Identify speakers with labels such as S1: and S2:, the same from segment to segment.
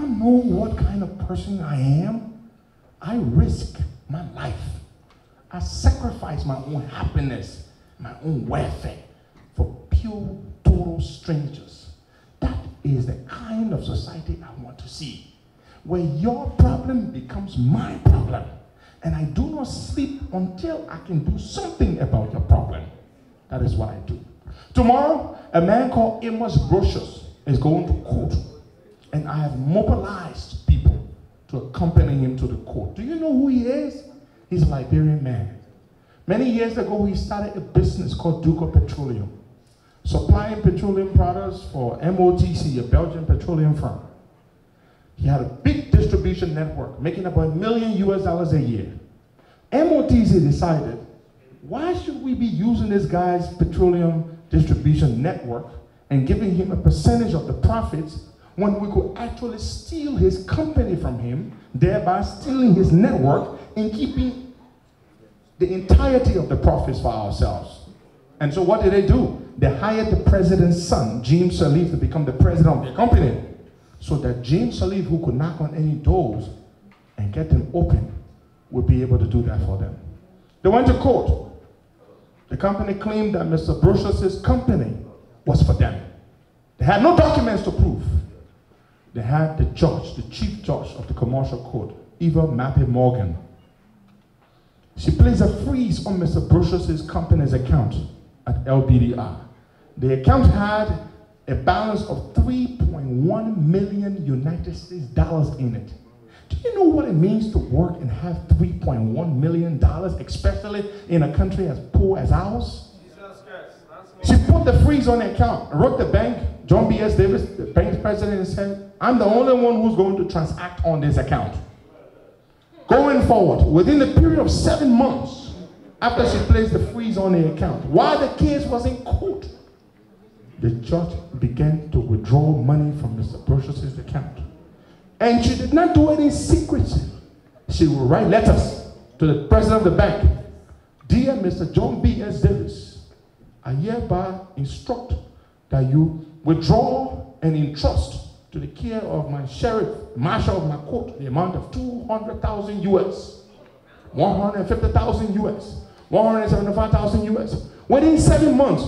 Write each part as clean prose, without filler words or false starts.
S1: know what kind of person I am? I risk my life. I sacrifice my own happiness, my own welfare for pure, total strangers. That is the kind of society I want to see, where your problem becomes my problem, and I do not sleep until I can do something about your problem. That is what I do. Tomorrow, a man called Amos Brochus is going to court, and I have mobilized people to accompany him to the court. Do you know who he is? He's a Liberian man. Many years ago, he started a business called Duco Petroleum, supplying petroleum products for MOTC, a Belgian petroleum firm. He had a big distribution network, making about $1 million US a year. MOTC decided, why should we be using this guy's petroleum distribution network and giving him a percentage of the profits when we could actually steal his company from him, thereby stealing his network and keeping the entirety of the profits for ourselves? And so what did they do? They hired the president's son, James Sirleaf, to become the president of the company, so that James Sirleaf, who could knock on any doors and get them open, would be able to do that for them. They went to court. The company claimed that Mr. Brochus' company was for them. They had no documents to prove. They had the judge, the chief judge of the commercial court, Eva Mappy Morgan. She placed a freeze on Mr. Brochus' company's account at LBDR. The account had a balance of $3.1 million United States dollars in it. Do you know what it means to work and have $3.1 million, especially in a country as poor as ours? She put the freeze on the account, wrote the bank, John B.S. Davis, the bank's president, and said, I'm the only one who's going to transact on this account. Going forward, within the period of 7 months after she placed the freeze on the account, while the case was in court, the judge began to withdraw money from Mr. Brochus' account. And she did not do it in secrecy. She would write letters to the president of the bank. Dear Mr. John B.S. Davis, I hereby instruct that you withdraw and entrust to the care of my sheriff, marshal of my court, the amount of 200,000 US, 150,000 US, 175,000 US. Within 7 months,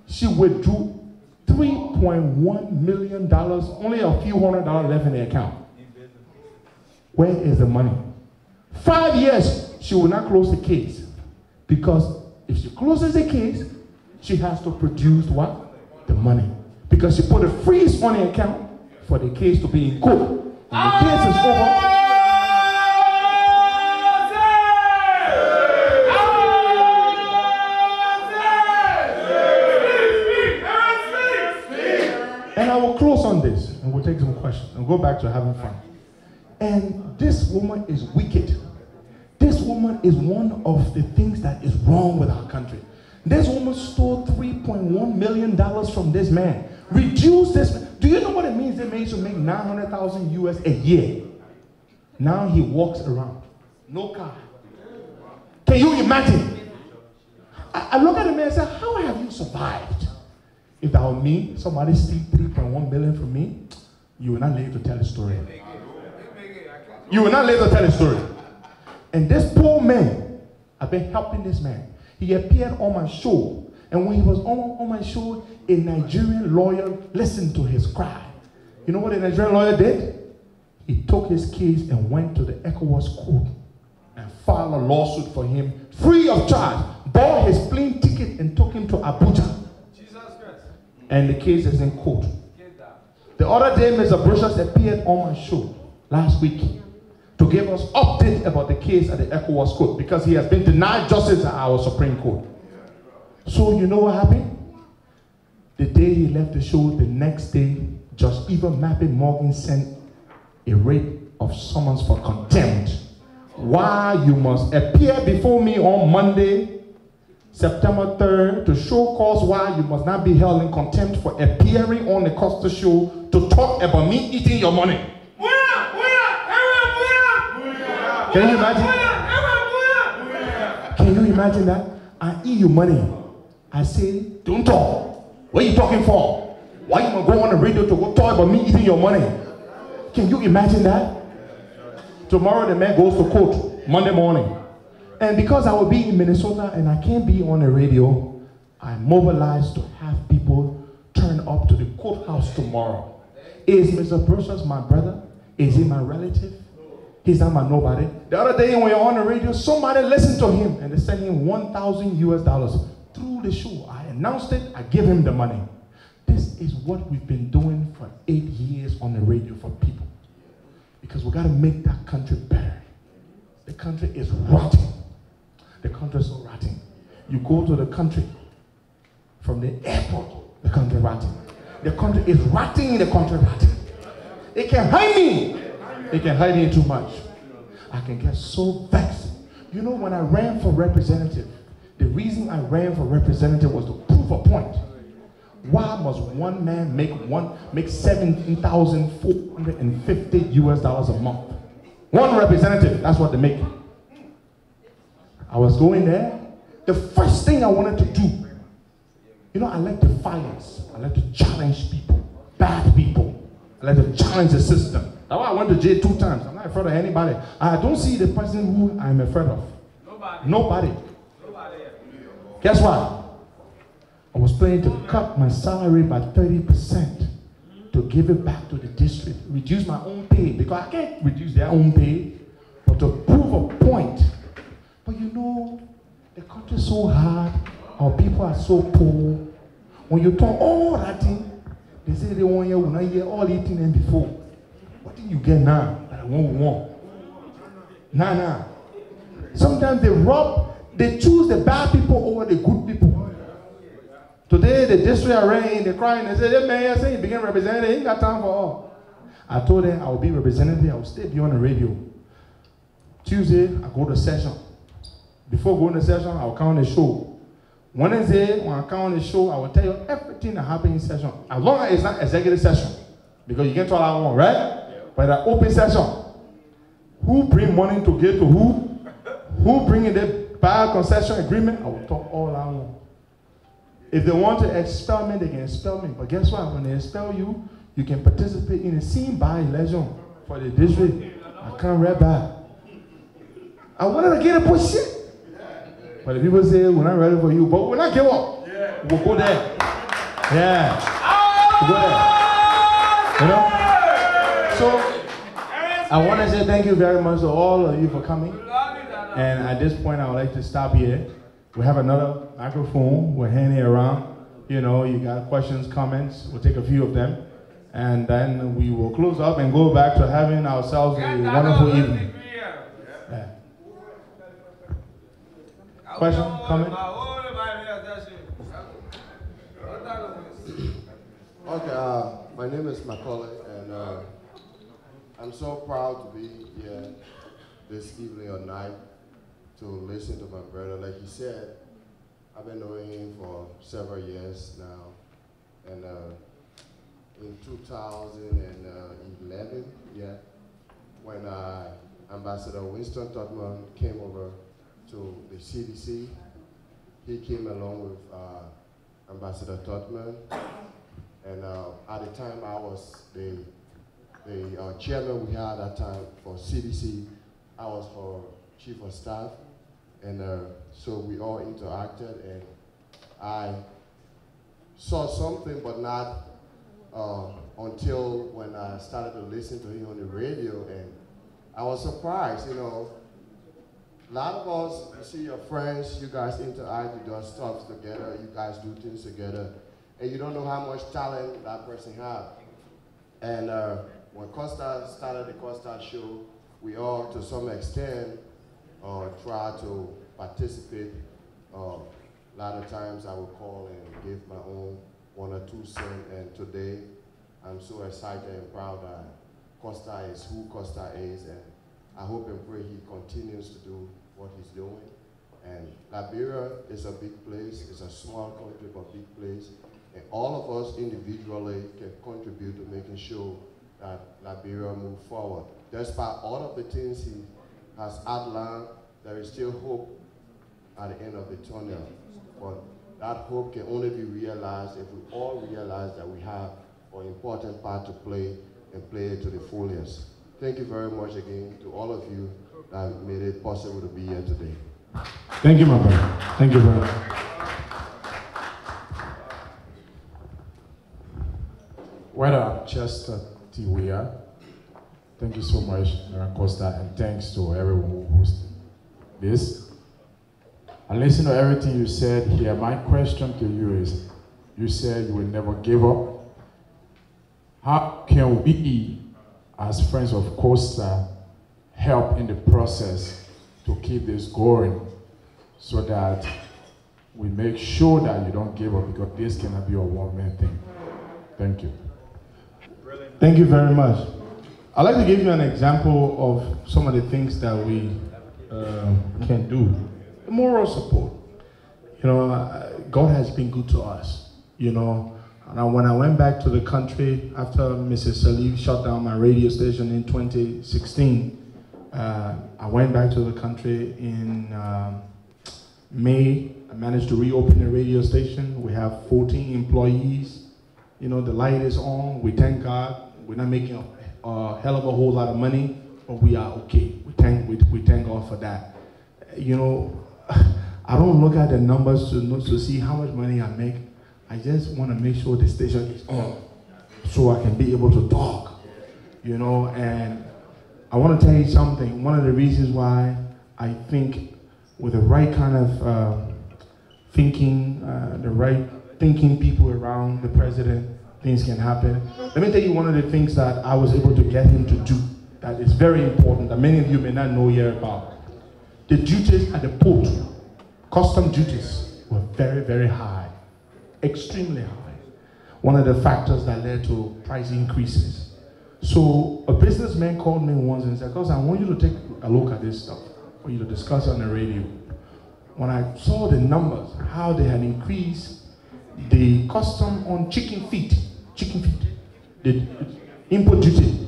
S1: she withdrew $3.1 million, only a few $100 left in the account. Where is the money? 5 years, she will not close the case, because if she closes the case, she has to produce what? The money. Because she put a freeze on the account for the case to be in court. When the case is over, and I will close on this, and we'll take some questions, and go back to having fun. And this woman is wicked. This woman is one of the things that is wrong with our country. This woman stole $3.1 million from this man. Reduced this. Do you know what it means? They made to make 900,000 US a year. Now he walks around. No car. Can you imagine? I look at the man and say, how have you survived? If that were me, somebody steal $3.1 million from me, you will not live to tell the story. You will not live to tell the story. And this poor man, I've been helping this man. He appeared on my show. And when he was on my show, a Nigerian lawyer listened to his cry. You know what a Nigerian lawyer did? He took his case and went to the ECOWAS court and filed a lawsuit for him free of charge. Bought his plane ticket and took him to Abuja. And the case is in court. The other day, Mr. Brochus appeared on my show last week to give us update about the case at the ECOWAS court, because he has been denied justice at our Supreme Court. So you know what happened? The day he left the show, the next day, Judge Eva Mappy Morgan sent a writ of summons for contempt. Why you must appear before me on Monday, September 3rd, to show cause why you must not be held in contempt for appearing on the Costa show to talk about me eating your money. Can you imagine? Can you imagine that? I eat your money. I say, don't talk. What are you talking for? Why you gonna go on the radio to go talk about me eating your money? Can you imagine that? Tomorrow the man goes to court, Monday morning. And because I will be in Minnesota and I can't be on the radio, I mobilized to have people turn up to the courthouse tomorrow. Is Mr. Precious my brother? Is he my relative? He's not my nobody. The other day when you're on the radio, somebody listened to him and they sent him $1,000 through the show. I announced it, I give him the money. This is what we've been doing for 8 years on the radio for people. Because we got to make that country better. The country is rotting. The country is so rotting. You go to the country, from the airport, the country rotting. The country is rotting, the country rotting. It can hide me. It can hide me too much. I can get so vexed. You know, when I ran for representative, the reason I ran for representative was to prove a point. Why must one man make $17,450 a month? One representative, that's what they make. I was going there. The first thing I wanted to do, you know, I like to violence. I like to challenge people, bad people. I like to challenge the system. That's why I went to jail 2 times. I'm not afraid of anybody. I don't see the person who I'm afraid of. Nobody. Guess what? I was planning to cut my salary by 30% to give it back to the district, reduce my own pay, because I can't reduce their own pay, but to prove a point. But you know, the country is so hard, our people are so poor. When you talk all that thing, they say they want you, when I hear all eating them before. What do you get now that I want? Nah. Sometimes they choose the bad people over the good people. Today, the district I ran in, they crying, they say, that man, he became representative, he ain't got time for all. I told them I will be representative, I will still be on the radio. Tuesday, I go to session. Before going to session, I will count the show. Wednesday, when I count the show, I will tell you everything that happened in session. As long as it's not executive session, because you can talk all I want, right? Yeah. But an open session, who bring money to give to who? Who bring in the buy concession agreement? I will talk all I want. If they want to expel me, they can expel me. But guess what? When they expel you, you can participate in a scene by-election for the district. I can't read back. I wanted to get a position. But the people say, we're not ready for you. But we're not give up. We'll go there. Yeah. We'll go there. You know? So, I want to say thank you very much to all of you for coming. And at this point, I would like to stop here. We have another microphone. We're handing it around. You know, you got questions, comments. We'll take a few of them. And then we will close up and go back to having ourselves a wonderful evening. Yeah. Question, comment?
S2: Okay, my name is Macaulay, and I'm so proud to be here this evening or night to listen to my brother. Like he said, I've been knowing him for several years now, and in 2011, when Ambassador Winston Totman came over to the CDC, he came along with Ambassador Totman, and at the time I was the chairman we had at that time for CDC. I was her chief of staff, and so we all interacted, and I saw something, but not until when I started to listen to him on the radio, and I was surprised, you know. A lot of us, you see your friends, you guys interact, you do stuff together, you guys do things together, and you don't know how much talent that person has. And when Costa started the Costa show, we all, to some extent, try to participate. A lot of times I would call and give my own 1 or 2 cents, and today I'm so excited and proud that Costa is who Costa is, and I hope and pray he continues to do what he's doing. And Liberia is a big place, it's a small country but big place, and all of us individually can contribute to making sure that Liberia move forward. Despite all of the things he has outlined, there is still hope at the end of the tunnel. But that hope can only be realized if we all realize that we have an important part to play and play it to the fullest. Thank you very much again to all of you that made it possible to be here today.
S1: Thank you, my brother. Thank you, brother.
S3: Well, Chester Tiwia, thank you so much, Henry Costa, and thanks to everyone who hosted this. I listened to everything you said here. My question to you is, you said you will never give up. How can we, as friends of Costa, help in the process to keep this going so that we make sure that you don't give up, because this cannot be a one-man thing? Thank you.
S1: Thank you very much. I'd like to give you an example of some of the things that we can do. Moral support. You know, God has been good to us. You know, and when I went back to the country after Mrs. Salif shut down my radio station in 2016, I went back to the country in May. I managed to reopen the radio station. We have 14 employees. You know, the light is on. We thank God. We're not making a hell of a whole lot of money, but we are okay. We thank God for that. You know, I don't look at the numbers to see how much money I make. I just want to make sure the station is on so I can be able to talk. You know, and I want to tell you something. One of the reasons why I think with the right kind of thinking, the right thinking people around the president, things can happen. Let me tell you one of the things that I was able to get him to do that is very important, that many of you may not know here about. The duties at the port, custom duties, were very, very high, extremely high. One of the factors that led to price increases. So a businessman called me once and said, "Costa, I want you to take a look at this stuff. I want you to discuss on the radio." When I saw the numbers, how they had increased the custom on chicken feet, the import duty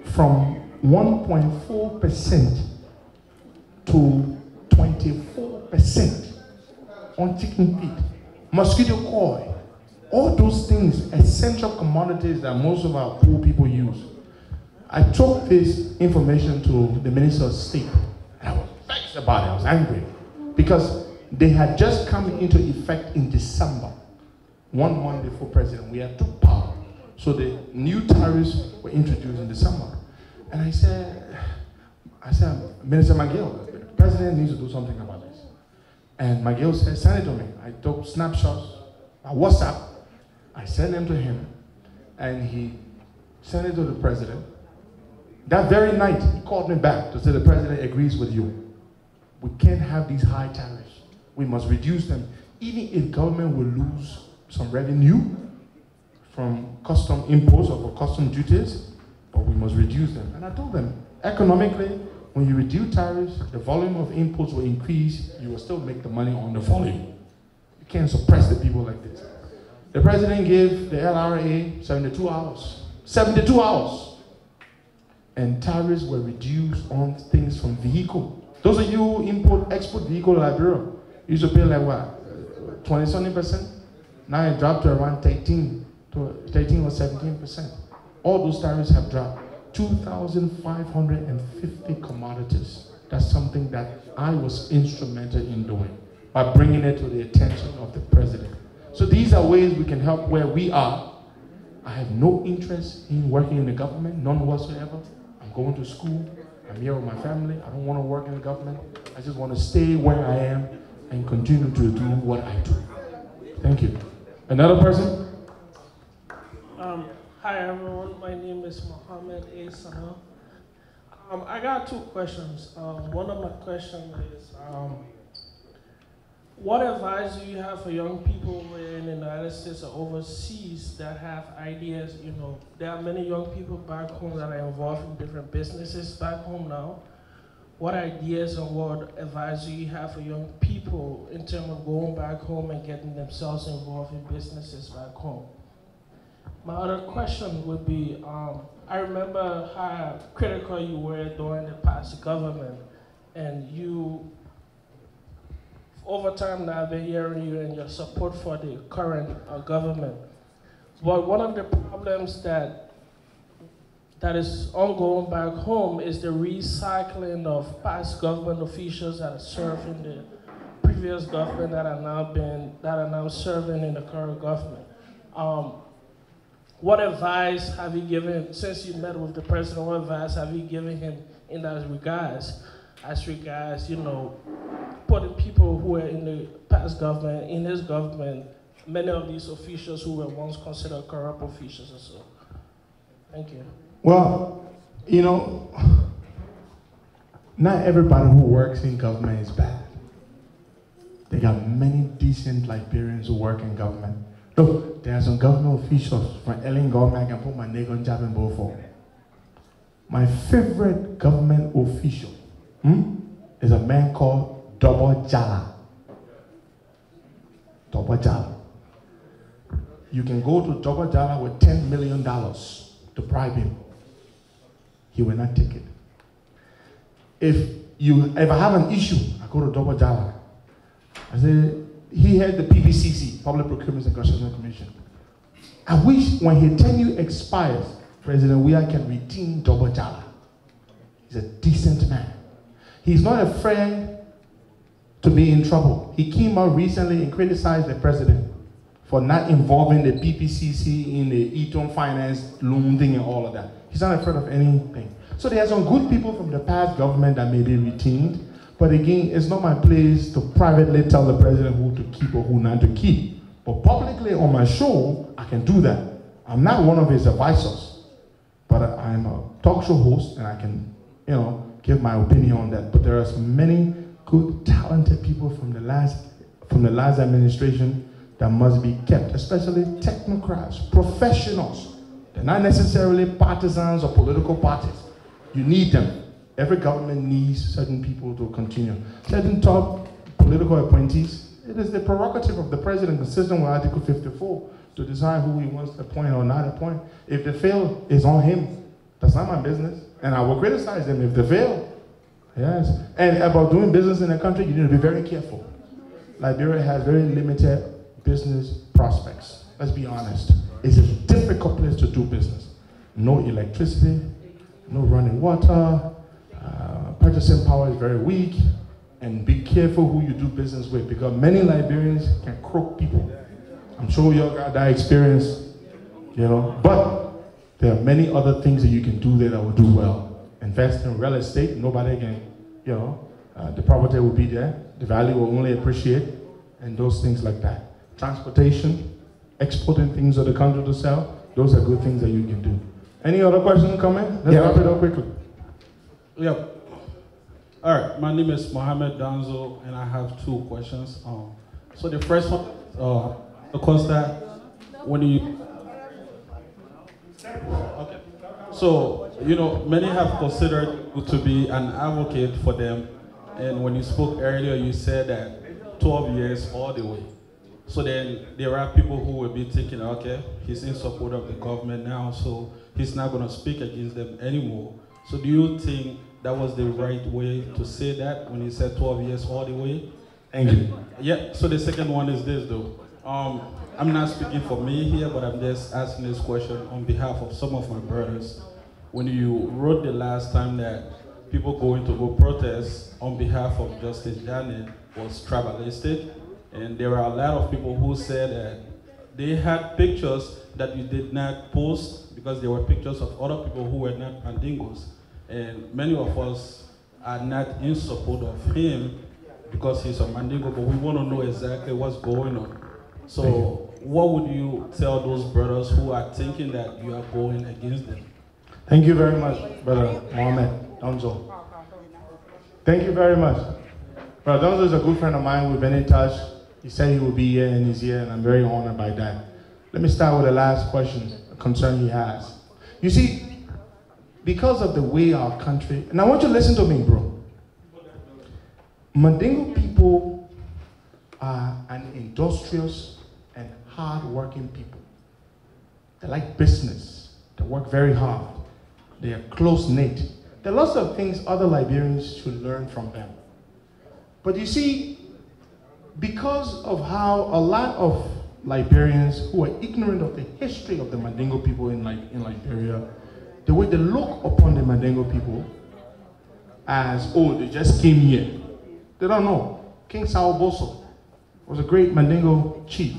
S1: from 1.4% to 24% on chicken feet, mosquito coil, all those things, essential commodities that most of our poor people use. I took this information to the Minister of State, and I was vexed about it. I was angry because they had just come into effect in December, 1 month before President we had took power. So the new tariffs were introduced in December. And I said, Minister McGill, the president needs to do something about this. And McGill said, send it to me. I took snapshots by WhatsApp. I sent them to him, and he sent it to the president. That very night, he called me back to say the president agrees with you. We can't have these high tariffs. We must reduce them. Even if government will lose some revenue from custom imports or for custom duties, but we must reduce them. And I told them, economically, when you reduce tariffs, the volume of imports will increase. You will still make the money on the volume. You can't suppress the people like this. The president gave the LRA 72 hours. 72 hours. And tariffs were reduced on things from vehicle. Those of you who import, export vehicle to Liberia, you used to pay like what, 20-something%? Now it dropped to around 13 or 17%. All those tariffs have dropped. 2,550 commodities. That's something that I was instrumental in doing by bringing it to the attention of the president. So these are ways we can help where we are. I have no interest in working in the government, none whatsoever. I'm going to school. I'm here with my family. I don't want to work in the government. I just want to stay where I am and continue to do what I do. Thank you. Another person?
S4: Hi everyone, my name is Mohammed A. Sana. I got two questions. One of my questions is, what advice do you have for young people in the United States or overseas that have ideas? You know, there are many young people back home that are involved in different businesses back home now. What ideas and what advice do you have for young people in terms of going back home and getting themselves involved in businesses back home? My other question would be, I remember how critical you were during the past government, and you, over time now I've been hearing you and your support for the current government. But one of the problems that that is ongoing back home is the recycling of past government officials that served in the previous government that are now serving in the current government. What advice have you given, since you met with the president, what advice have you given him in that regards, putting people who were in the past government, in his government, many of these officials who were once considered corrupt officials and so. Thank you.
S1: Well, not everybody who works in government is bad. They got many decent Liberians who work in government. Look, there are some government officials from Ellen government I can put my name on job and vote for. My favorite government official is a man called Double Jala. Double Jala. You can go to Double Jala with $10 million to bribe him. He will not take it. If I have an issue, I go to Double Jala. I say, he had the PPCC, Public Procurement and Construction Commission. I wish when his tenure expires, President Weah can retain Double Jala. He's a decent man. He's not afraid to be in trouble. He came out recently and criticized the president for not involving the PPCC in the Eton Finance loan thing and all of that. He's not afraid of anything. So there are some good people from the past government that may be retained. But again, it's not my place to privately tell the president who to keep or who not to keep. But publicly on my show, I can do that. I'm not one of his advisors, but I'm a talk show host and I can, give my opinion on that. But there are so many good, talented people from the last administration that must be kept, especially technocrats, professionals. They're not necessarily partisans or political parties. You need them. Every government needs certain people to continue. Certain top political appointees, it is the prerogative of the president, consistent with Article 54, to decide who he wants to appoint or not appoint. If they fail, it's on him. That's not my business. And I will criticize them if they fail. Yes. And about doing business in a country, you need to be very careful. Liberia has very limited business prospects. Let's be honest. It's a difficult place to do business. No electricity, no running water, purchasing power is very weak, and be careful who you do business with because many Liberians can croak people. I'm sure you all got that experience, but there are many other things that you can do there that will do well. Invest in real estate, nobody can, the property will be there, the value will only appreciate, and those things like that. Transportation, exporting things to the country to sell, those are good things that you can do. Any other questions coming? Let's wrap it up quickly.
S5: Yep. All right, my name is Mohammed Danzo, and I have two questions. So the first one, Costa, when you, okay. So, many have considered you to be an advocate for them, and when you spoke earlier, you said that 12 years all the way. So then there are people who will be thinking, okay, he's in support of the government now, so he's not going to speak against them anymore. So do you think that was the right way to say that when he said 12 years all the way?
S1: Thank you.
S5: Yeah, so the second one is this though. I'm not speaking for me here, but I'm just asking this question on behalf of some of my brothers. When you wrote the last time that people going to go protest on behalf of Justice Janet was tribalistic, and there were a lot of people who said that they had pictures that you did not post because they were pictures of other people who were not Mandingos. And many of us are not in support of him because he's a Mandingo, but we want to know exactly what's going on. So what would you tell those brothers who are thinking that you are going against them?
S1: Thank you very much, Brother Mohammed Donzo. Thank you very much. Brother Donzo is a good friend of mine. We've been in touch. He said he will be here and he's here, and I'm very honored by that. Let me start with the last question, a concern he has. You see, because of the way our country, and I want you to listen to me, bro. Mandingo people are an industrious and hard-working people. They like business. They work very hard. They are close-knit. There are lots of things other Liberians should learn from them. But you see, because of how a lot of Liberians who are ignorant of the history of the Mandingo people in Liberia the way they look upon the Mandingo people as, oh, they just came here. They don't know. King Sao Boso was a great Mandingo chief.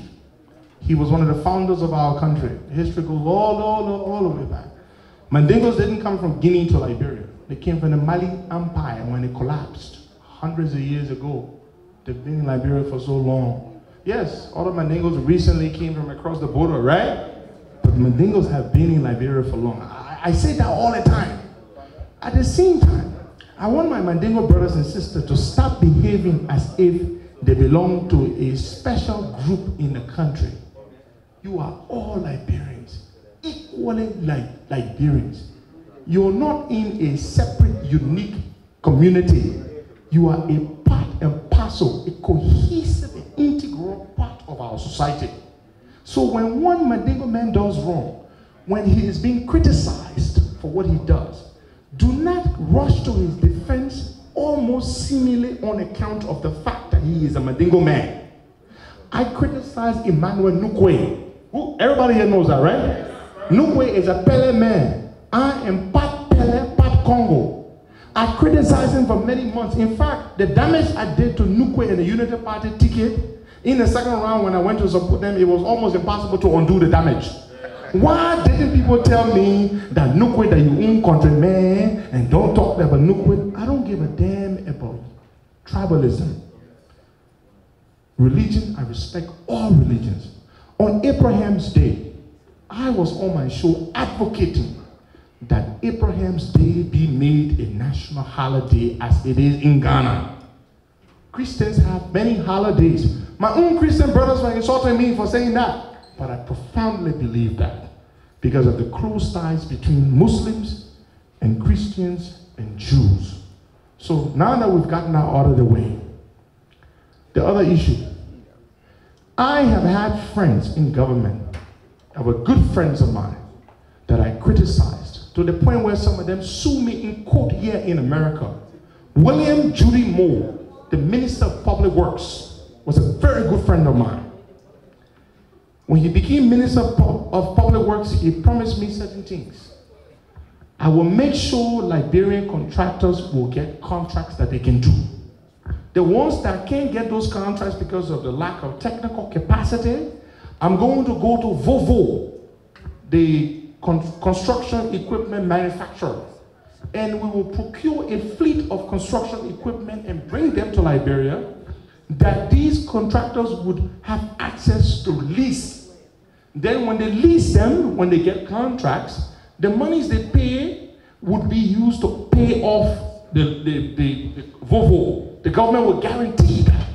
S1: He was one of the founders of our country. The history goes all the way back. Mandingos didn't come from Guinea to Liberia. They came from the Mali Empire when it collapsed hundreds of years ago. They've been in Liberia for so long. Yes, all the Mandingos recently came from across the border, right? But the Mandingos have been in Liberia for long. I say that all the time. At the same time, I want my Mandingo brothers and sisters to stop behaving as if they belong to a special group in the country. You are all Liberians, equally Liberians. You're not in a separate, unique community. You are a part and parcel, a cohesive, integral part of our society. So when one Mandingo man does wrong, when he is being criticized for what he does, do not rush to his defense almost seemingly on account of the fact that he is a Mandingo man. I criticize Emmanuel Nukwe. Everybody here knows that, right? Nukwe is a Pele man. I am part Pele, part Congo. I criticized him for many months. In fact, the damage I did to Nukwe in the Unity Party ticket, in the second round when I went to support them, it was almost impossible to undo the damage. Why didn't people tell me that Nukwe, that you own countryman, and don't talk about Nukwe? I don't give a damn about tribalism. Religion, I respect all religions. On Abraham's Day, I was on my show advocating that Abraham's Day be made a national holiday as it is in Ghana. Christians have many holidays. My own Christian brothers were insulting me for saying that. But I profoundly believe that because of the close ties between Muslims and Christians and Jews. So now that we've gotten that out of the way, the other issue. I have had friends in government that were good friends of mine that I criticized to the point where some of them sue me in court here in America. William Judy Moore, the Minister of Public Works, was a very good friend of mine. When he became Minister of Public Works, he promised me certain things. I will make sure Liberian contractors will get contracts that they can do. The ones that can't get those contracts because of the lack of technical capacity, I'm going to go to Volvo, the construction equipment manufacturer, and we will procure a fleet of construction equipment and bring them to Liberia that these contractors would have access to lease. Then when they lease them, when they get contracts, the monies they pay would be used to pay off the Volvo. The government will guarantee that.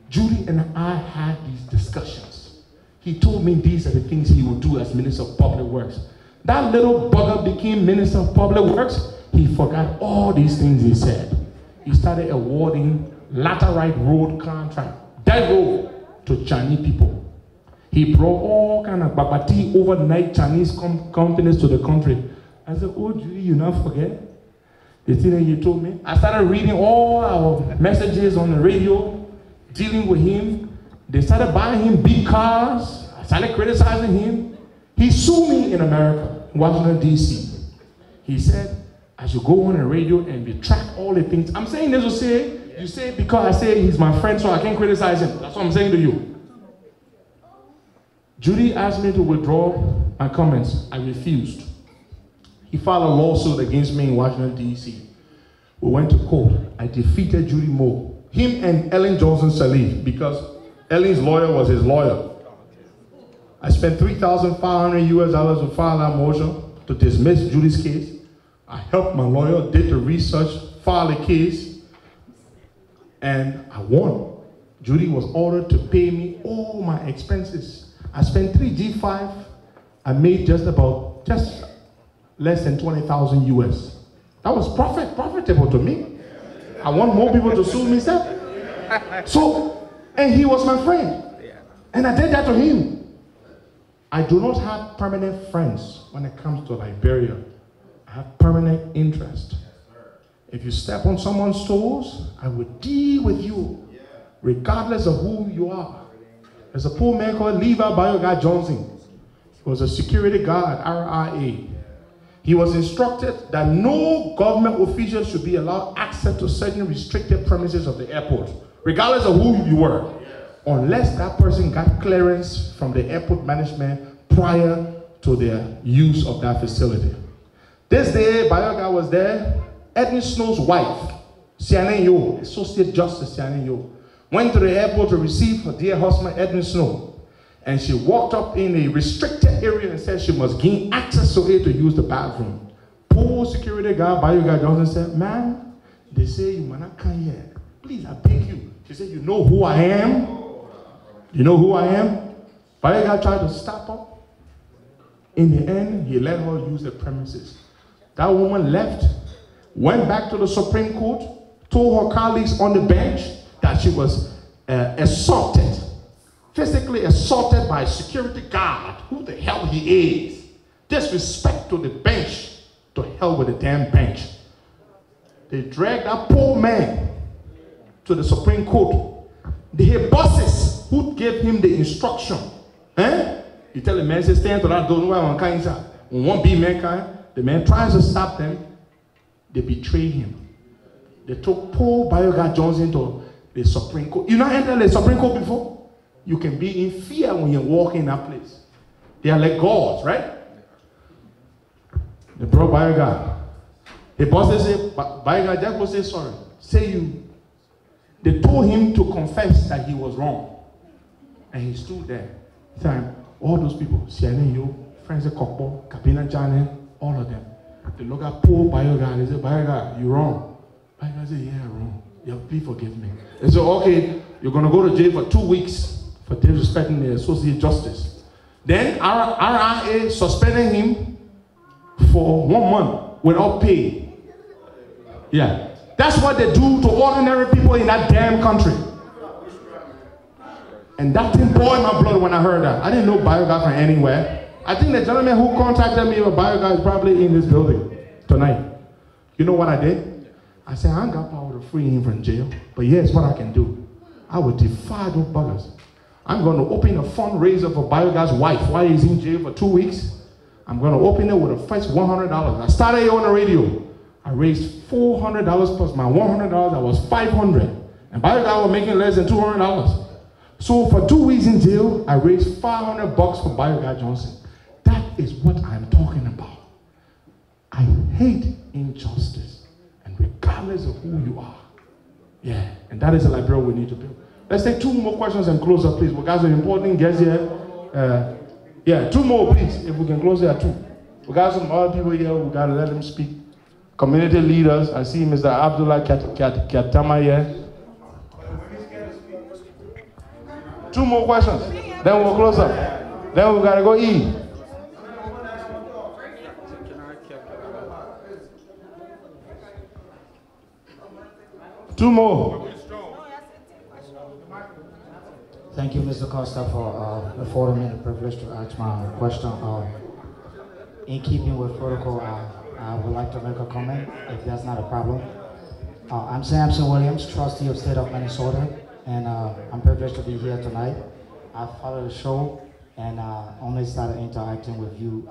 S1: Judy and I had these discussions. He told me these are the things he would do as Minister of Public Works. That little bugger became Minister of Public Works. He forgot all these things he said. He started awarding laterite road contract, that road, to Chinese people. He brought all kind of babati overnight Chinese companies to the country. I said, oh, Judy, you not forget? The thing that you told me. I started reading all our messages on the radio, dealing with him. They started buying him big cars. I started criticizing him. He sued me in America, Washington, D.C. He said, I should go on the radio and retract all the things. I'm saying this to say, you say because I say he's my friend, so I can't criticize him. That's what I'm saying to you. Judy asked me to withdraw my comments. I refused. He filed a lawsuit against me in Washington, D.C. We went to court. I defeated Judy Moore. Him and Ellen Johnson Sirleaf, because Ellen's lawyer was his lawyer. I spent $3,500 US to file that motion to dismiss Judy's case. I helped my lawyer, did the research, filed a case, and I won. Judy was ordered to pay me all my expenses. I spent 3G5. I made just less than 20,000 US. That was profitable to me. I want more people to sue me, sir. So, and he was my friend. And I did that to him. I do not have permanent friends when it comes to Liberia. I have permanent interest. If you step on someone's toes, I will deal with you, regardless of who you are. There's a poor man called Levi Bioguy Johnson. He was a security guard, RIA. He was instructed that no government official should be allowed access to certain restricted premises of the airport, regardless of who you were, unless that person got clearance from the airport management prior to their use of that facility. This day, Bayoga was there. Edwin Snow's wife, Sianen Yo, Associate Justice Sianen Yo, went to the airport to receive her dear husband, Edwin Snow. And she walked up in a restricted area and said she must gain access to it to use the bathroom. Poor security guard, Bayoga Johnson said, "Man, they say you might not come here. Please, I beg you." She said, "You know who I am? You know who I am?" Bayoga tried to stop her. In the end, he let her use the premises. That woman left, went back to the Supreme Court, told her colleagues on the bench that she was assaulted, physically assaulted by a security guard. Who the hell he is? Disrespect to the bench. To hell with the damn bench. They dragged that poor man to the Supreme Court. They had bosses who gave him the instruction. You tell the man, say, stand to that door, no one can inside. When one big man can, the man tries to stop them, they betray him. They took poor Bayoga Johnson to the Supreme Court. You not entered the Supreme Court before? You can be in fear when you walk in that place. They are like gods, right? They brought Bayoga. The bosses say, Bayoga, just go say sorry. Say you. They told him to confess that he was wrong. And he stood there. Time, all those people, Sianen Yo, Francis Kokpo, Kabina Jane, all of them. They look at poor Bayoga. They say, Bayoga, you're wrong. Bayoga said, yeah, wrong. Yeah, please forgive me. They said, okay, you're going to go to jail for 2 weeks for disrespecting the Associate Justice. Then RIA suspended him for 1 month without pay. Yeah. That's what they do to ordinary people in that damn country. And that thing boiled my blood when I heard that. I didn't know Bayoga from anywhere. I think the gentleman who contacted me with Bayoga is probably in this building tonight. You know what I did? I said, I ain't got power to free him from jail, but here's what I can do. I will defy those buggers. I'm going to open a fundraiser for Bayoga's wife while he's in jail for 2 weeks. I'm going to open it with a first $100. I started on the radio. I raised $400 plus my $100. That was $500. And Bayoga was making less than $200. So for 2 weeks in jail, I raised $500 for Bayoga Johnson. That is what I'm talking about. I hate injustice, and regardless of who you are. Yeah, and that is a Liberia we need to build. Let's take 2 more questions and close up, please. We got some important guests here. Yeah, 2 more, please, if we can close there, 2. We got some other people here. We got to let them speak. Community leaders. I see Mr. Abdullah Katama here. 2 more questions. Then we'll close up. Then we got to go eat. Two more.
S6: Thank you, Mr. Costa, for affording me the privilege to ask my question. In keeping with protocol, I would like to make a comment, if that's not a problem. I'm Samson Williams, trustee of State of Minnesota, and I'm privileged to be here tonight. I followed the show and only started interacting with you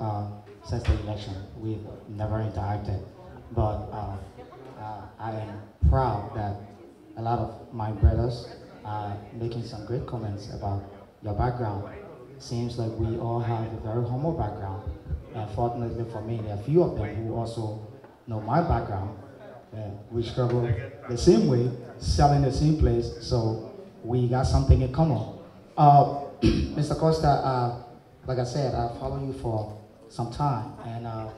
S6: since the election. We've never interacted, but I am proud that a lot of my brothers are making some great comments about your background. Seems like we all have a very humble background. And fortunately for me, there are a few of them who also know my background. We struggle the same way, selling the same place, so we got something in common. Mr. Costa, like I said, I follow you for some time, and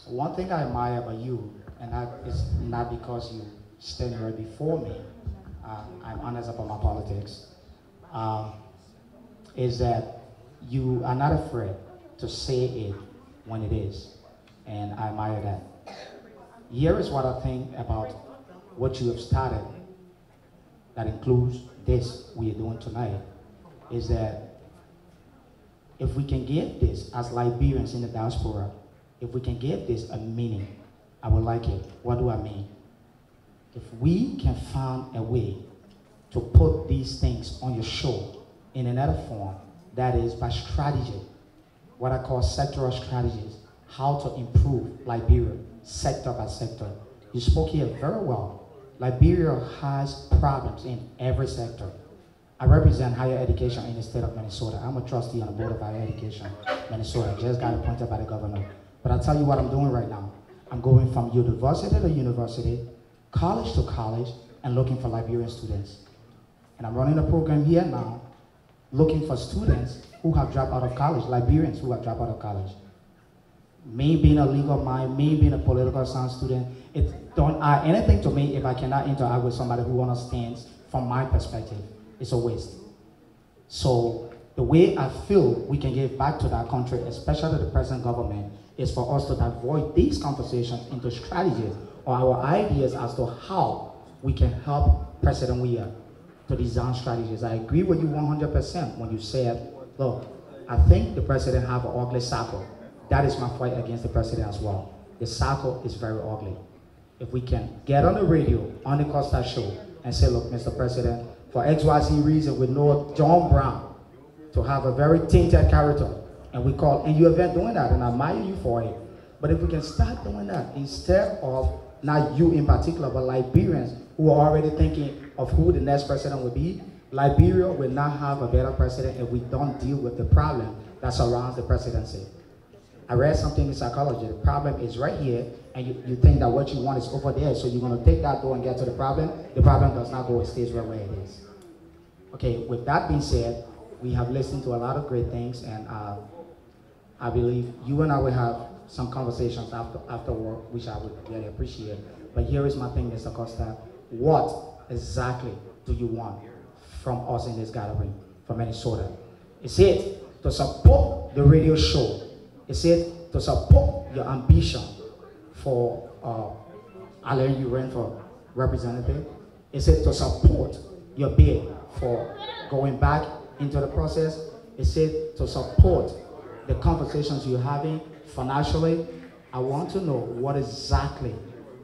S6: one thing I admire about you, and that is not because you stand right before me, I'm honest about my politics, is that you are not afraid to say it when it is, and I admire that. Here is what I think about what you have started, that includes this we are doing tonight, is that if we can give this as Liberians in the diaspora, if we can give this a meaning, I would like it. What do I mean? If we can find a way to put these things on your show in another form, that is by strategy, what I call sectoral strategies, how to improve Liberia sector by sector. You spoke here very well. Liberia has problems in every sector. I represent higher education in the state of Minnesota. I'm a trustee on the board of higher education, Minnesota. I just got appointed by the governor. But I'll tell you what I'm doing right now. I'm going from university to university, college to college, and looking for Liberian students. And I'm running a program here now, looking for students who have dropped out of college, Liberians who have dropped out of college. Me being a legal mind, me being a political science student, it don't add anything to me if I cannot interact with somebody who understands from my perspective. It's a waste. So the way I feel we can give back to that country, especially the present government, is for us to divert these conversations into strategies or our ideas as to how we can help President Weah to design strategies. I agree with you 100% when you said, look, I think the president have an ugly cycle. That is my fight against the president as well. The cycle is very ugly. If we can get on the radio, on the Costa show, and say, look, Mr. President, for XYZ reason, we know John Brown to have a very tainted character, and we call, and you have been doing that, and I admire you for it. But if we can start doing that, instead of, not you in particular, but Liberians who are already thinking of who the next president will be, Liberia will not have a better president if we don't deal with the problem that surrounds the presidency. I read something in psychology. The problem is right here, and you think that what you want is over there, so you're going to take that door and get to the problem. The problem does not go, it stays right where it is. Okay, with that being said, we have listened to a lot of great things, and I believe you and I will have some conversations after work, which I would really appreciate. But here is my thing, Mr. Costa. What exactly do you want from us in this gathering, from Minnesota? Is it to support the radio show? Is it to support your ambition for allowing you run for representative? Is it to support your bid for going back into the process? Is it to support the conversations you're having financially? I want to know what exactly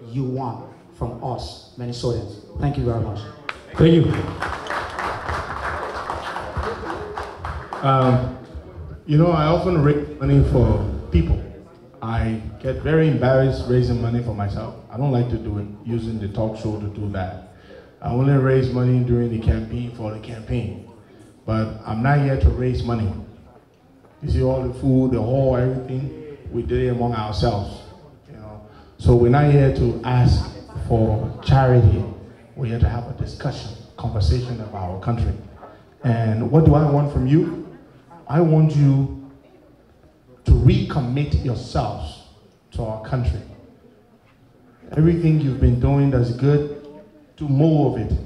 S6: you want from us, Minnesotans. Thank you very much.
S1: Thank you. You know, I often raise money for people. I get very embarrassed raising money for myself. I don't like to do it using the talk show to do that. I only raise money during the campaign for the campaign. But I'm not here to raise money. You see all the food, the hall, everything, we did it among ourselves. You know? So we're not here to ask for charity. We're here to have a discussion, conversation about our country. And what do I want from you? I want you to recommit yourselves to our country. Everything you've been doing that's good, do more of it.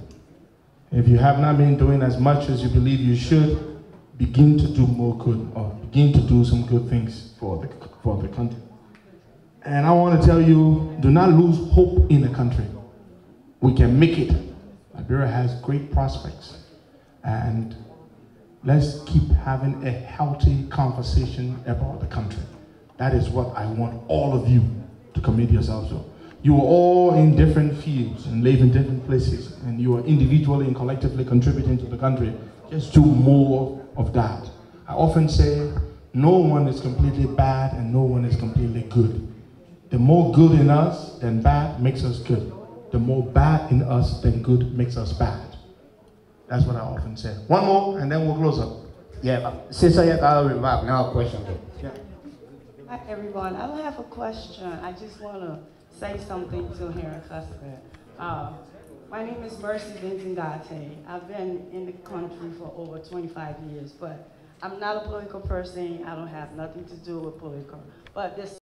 S1: If you have not been doing as much as you believe you should, begin to do more good, or begin to do some good things for the country. And I want to tell you, do not lose hope in the country. We can make it. Liberia has great prospects. And let's keep having a healthy conversation about the country. That is what I want all of you to commit yourselves to. You are all in different fields and live in different places, and you are individually and collectively contributing to the country. Just do more of that. I often say, no one is completely bad and no one is completely good. The more good in us than bad makes us good. The more bad in us than good makes us bad. That's what I often say. One more, and then we'll close up.
S7: Yeah, since I have a remark, now a question.
S1: Yeah.
S8: Hi, everyone. I don't have a question. I just want to say something to Henry Costa. My name is Mercy Benzingate. I've been in the country for over 25 years, but I'm not a political person. I don't have nothing to do with political. But this